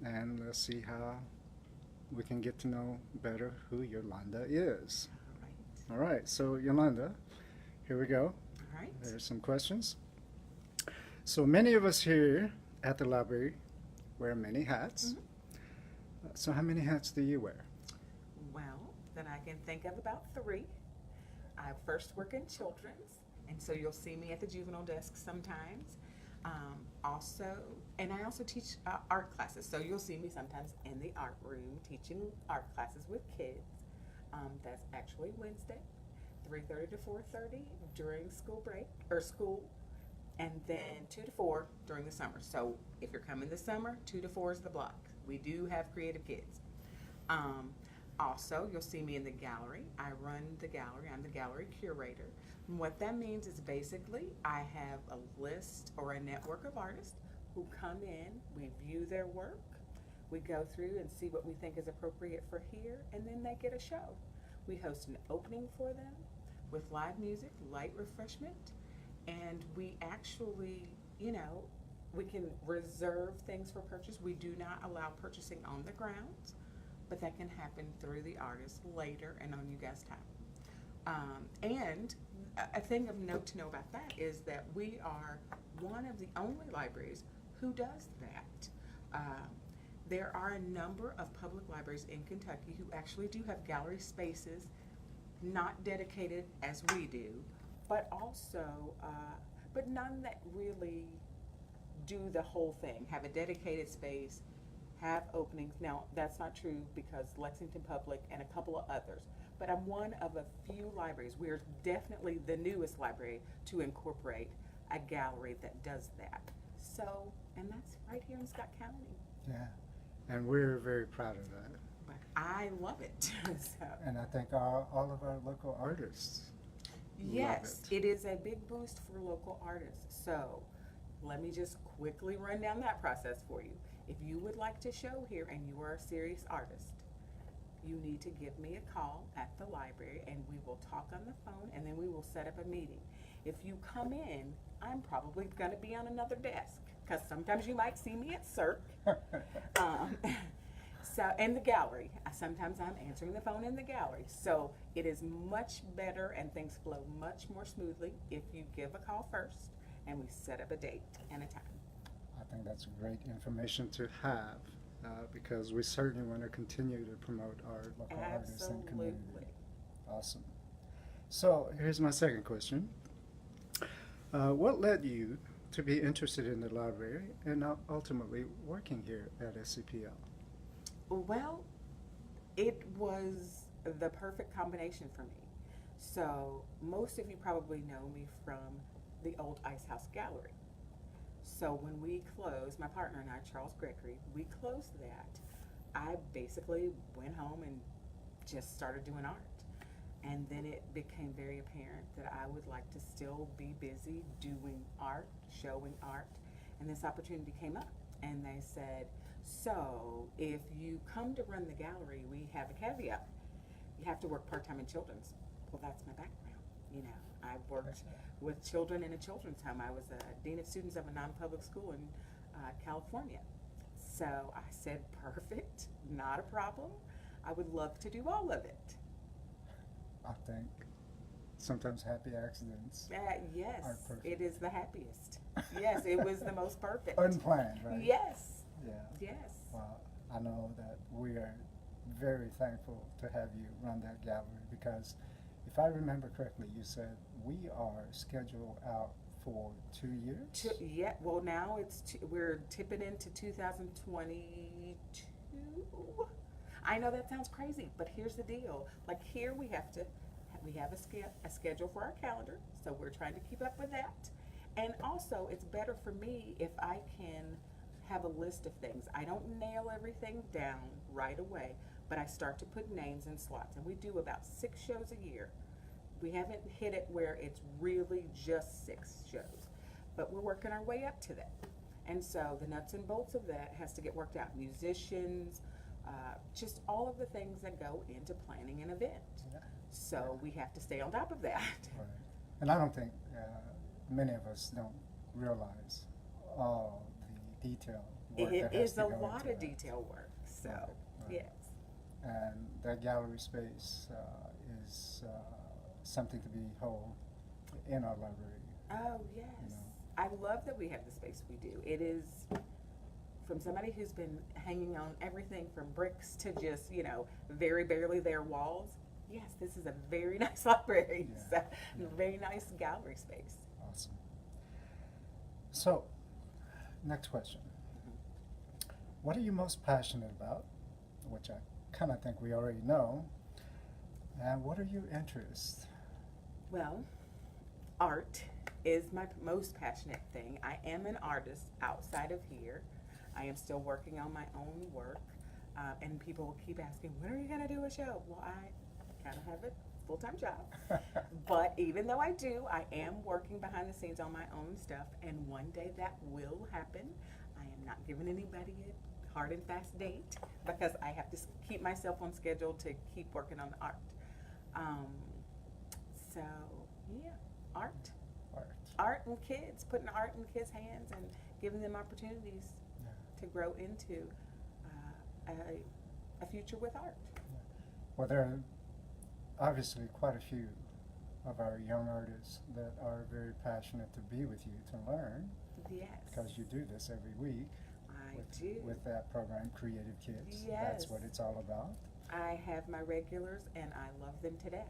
and let's see how we can get to know better who Yolanda is. All All right, so Yolanda, here we go. right. All right. There's some questions. So many of us here at the library wear many hats. So how many hats do you wear? Well, then I can think of about three. I first work in children's, and so you'll see me at the juvenile desk sometimes. Also, and I also teach art classes, so you'll see me sometimes in the art room teaching art classes with kids. That's actually Wednesday, 3:30 to 4:30 during school break or school, and then 2 to 4 during the summer. So if you're coming this summer, 2 to 4 is the block. We do have creative kids. Um, Also, you'll see me in the gallery. I run the gallery. I'm the gallery curator. And what that means is basically I have a list or a network of artists who come in, we view their work, we go through and see what we think is appropriate for here, and then they get a show. We host an opening for them with live music, light refreshment, and we actually, we can reserve things for purchase. We do not allow purchasing on the grounds, but that can happen through the artist later and on you guys' time. And a thing of note to know about that is that we are one of the only libraries who does that. There are a number of public libraries in Kentucky who actually do have gallery spaces, not dedicated as we do, but also, but none that really do the whole thing, have a dedicated space, have openings. Now, that's not true because Lexington Public and a couple of others, but I'm one of a few libraries. We're definitely the newest library to incorporate a gallery that does that. So, and that's right here in Scott County. Yeah, and we're very proud of that. But I love it. So, And I think all of our local artists yes, love it. it is a big boost for local artists. So, let me just quickly run down that process for you. If you would like to show here and you are a serious artist, you need to give me a call at the library and we will talk on the phone and then we will set up a meeting. If you come in, I'm probably going to be on another desk because sometimes you might see me at CERC. So, in the gallery. Sometimes I'm answering the phone in the gallery. So, it is much better and things flow much more smoothly if you give a call first and we set up a date and a time. I think that's great information to have because we certainly want to continue to promote our local artists and community. Absolutely. Awesome. So here's my second question. What led you to be interested in the library and ultimately working here at SCPL? Well, it was the perfect combination for me. So, most of you probably know me from the old Ice House Gallery. So, when we closed, my partner and I, Charles Gregory, we closed that. I basically went home and just started doing art. And then it became very apparent that I would like to still be busy doing art, showing art. And this opportunity came up. And they said, so if you come to run the gallery, we have a caveat. You have to work part-time in children's. Well, that's my background. I worked with children in a children's home. I was a dean of students of a non-public school in California. So I said, perfect, not a problem. I would love to do all of it. I think sometimes happy accidents Yes, are perfect. it is the happiest. Yes, it was the most perfect. Unplanned, right? Yes. Yeah. Yes. Well, I know that we are very thankful to have you run that gallery because if I remember correctly, you said we are scheduled out for 2 years? Yeah, well now we're tipping into 2022. I know that sounds crazy, but here's the deal. Like here we have a schedule for our calendar, so we're trying to keep up with that. And also it's better for me if I can have a list of things. I don't nail everything down right away, but I start to put names in slots. And we do about 6 shows a year. We haven't hit it where it's really just 6 shows, but we're working our way up to that. And so the nuts and bolts of that has to get worked out. Musicians, just all of the things that go into planning an event. Yeah. So we have to stay on top of that. Right. And I don't think many of us don't realize all the detail work It that has is to a go lot into of that. detail work. So, Right, right. yes. And that gallery space is something to behold in our library. Oh, yes. You know. I love that we have the space we do. It is from somebody who's been hanging on everything from bricks to just, very barely there walls. Yes, this is a very nice library. Yeah, So, yeah. very nice gallery space. Awesome. So, next question. What are you most passionate about? Which I kind of think we already know. And what are your interests? Well, art is my most passionate thing. I am an artist outside of here. I am still working on my own work. And people will keep asking, when are you going to do a show? Well, I kind of have a full-time job. But even though I do, I am working behind the scenes on my own stuff. And one day that will happen. I am not giving anybody a hard and fast date because I have to keep myself on schedule to keep working on the art. So, yeah, art. Art. Art and kids, putting art in kids' hands and giving them opportunities Yeah. to grow into a future with art. Well, there are obviously quite a few of our young artists that are very passionate to be with you to learn, Yes. because you do this every week I with, do. with that program, Creative Kids. That's Yes. what it's all about. I have my regulars and I love them to death.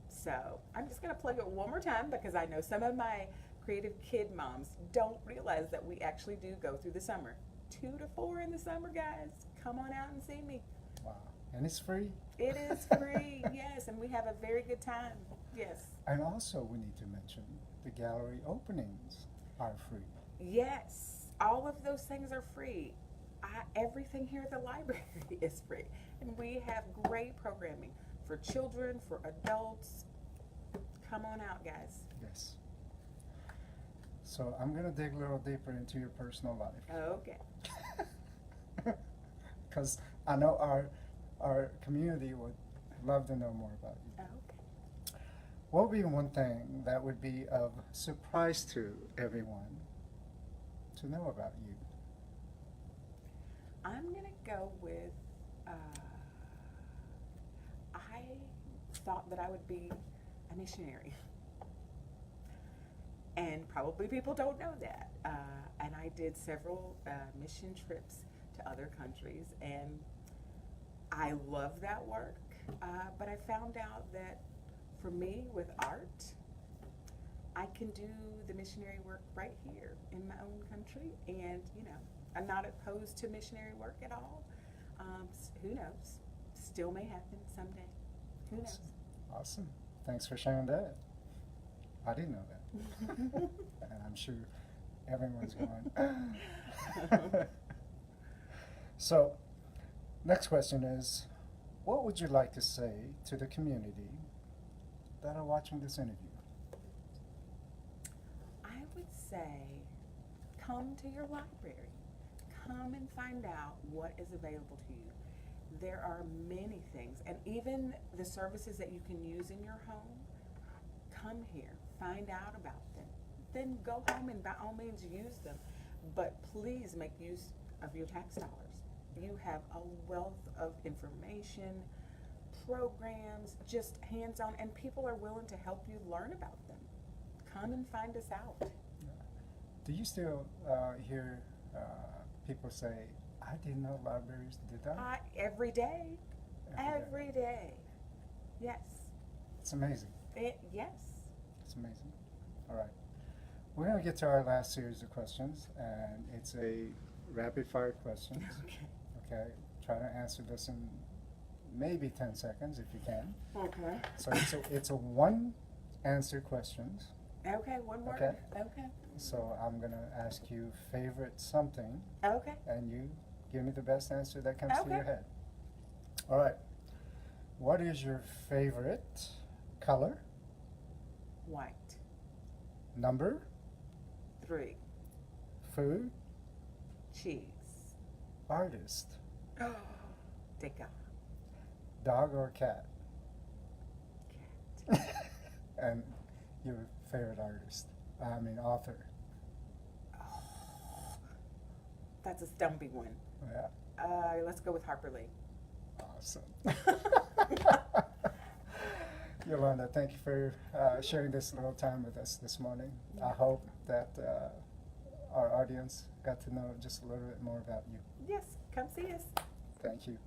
So I'm just going to plug it one more time because I know some of my creative kid moms don't realize that we actually do go through the summer. 2 to 4 in the summer, guys. Come on out and see me. Wow. And it's free. It is free, yes, and we have a very good time. Yes. And also, we need to mention the gallery openings are free. Yes, all of those things are free. Everything here at the library is free. And we have great programming for children, for adults. Come on out, guys. Yes. So I'm going to dig a little deeper into your personal life. Okay. Because I know our community would love to know more about you. Okay. What would be one thing that would be of surprise to everyone to know about you? I'm going to go with, I thought that I would be a missionary. And probably people don't know that. And I did several mission trips to other countries, and I love that work. But I found out that for me, with art, I can do the missionary work right here in my own country. And, I'm not opposed to missionary work at all. Who knows? Still may happen someday. Who knows? Awesome. Thanks for sharing that. I didn't know that. And I'm sure everyone's going. So, next question is, what would you like to say to the community that are watching this interview? I would say, come to your library. Come and find out what is available to you. There are many things, and even the services that you can use in your home. Come here, find out about them. Then go home and by all means use them. But please make use of your tax dollars. You have a wealth of information, programs, just hands-on, and people are willing to help you learn about them. Come and find us out. Do you still hear people say, I didn't know libraries did that? Every day. Every day. Yes. It's amazing. Yes. It's amazing. All right. We're going to get to our last series of questions, and it's a rapid-fire questions. Okay. Okay. Try to answer this in maybe 10 seconds if you can. Okay. So it's a one-answer questions. Okay, one more. Okay. Okay. So I'm going to ask you favorite something, Okay. and you give me the best answer that comes to Okay. your head. All right. What is your favorite color, White. number, 3. food, Cheese. artist, Take a dog or cat? cat. And your favorite artist, author. That's a stumpy one. Yeah. Let's go with Harper Lee. Awesome. Yolanda, thank you for sharing this little time with us this morning. I hope that our audience got to know just a little bit more about you. Yes, come see us. Thank you.